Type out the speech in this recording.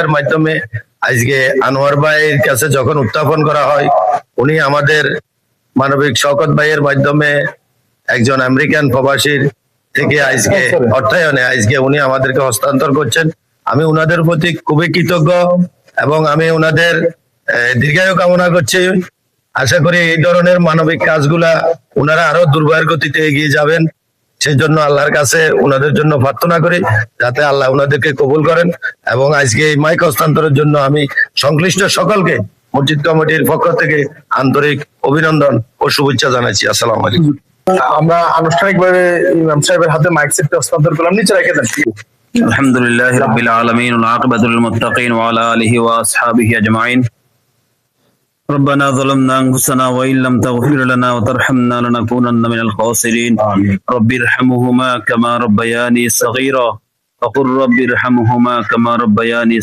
এর মাধ্যমে আজকে আনোয়ার ভাইয়ের কাছে যখন উত্থাপন করা হয়, উনি আমাদের মানবিক শওকত ভাইয়ের মাধ্যমে একজন আমেরিকান প্রবাসীর থেকে আজকে অর্থায়নে আজকে উনি আমাদেরকে হস্তান্তর করছেন। আমি উনাদের প্রতি খুবই কৃতজ্ঞ এবং আমি উনাদের দীর্ঘায়ু কামনা করছি। আশা করি এই ধরনের মানবিক কাজগুলা উনারা আরো দুর্বল গতিতে এগিয়ে যাবেন। সেই জন্য আল্লাহর কাছে উনাদের জন্য প্রার্থনা করি যাতে আল্লাহ উনাদেরকে কবুল করেন। এবং আজকে এই মাইক হস্তান্তরের জন্য আমি সংশ্লিষ্ট সকলকে মসজিদ কমিটির পক্ষ থেকে আন্তরিক অভিনন্দন ও শুভেচ্ছা জানাচ্ছি। আসসালামু আলাইকুম। আমরা আনুষ্ঠানিকভাবে ইমাম সাহেবের হাতে মাইক সেটটা হস্তান্তর করলাম। নিচে রেখে দেন। আলহামদুলিল্লাহি রাব্বিল আলামিন ওয়াল আকিবাতু লিল মুত্তাকিন ওয়া আলা আলিহি ওয়া আসহাবিহি আজমাইন। ربنا ظلمنا أنفسنا وإن لم تغفر لنا وترحمنا لنكونن من الخاسرين. رب ارحمهما كما ربياني صغيرا وقل رب ارحمهما كما ربياني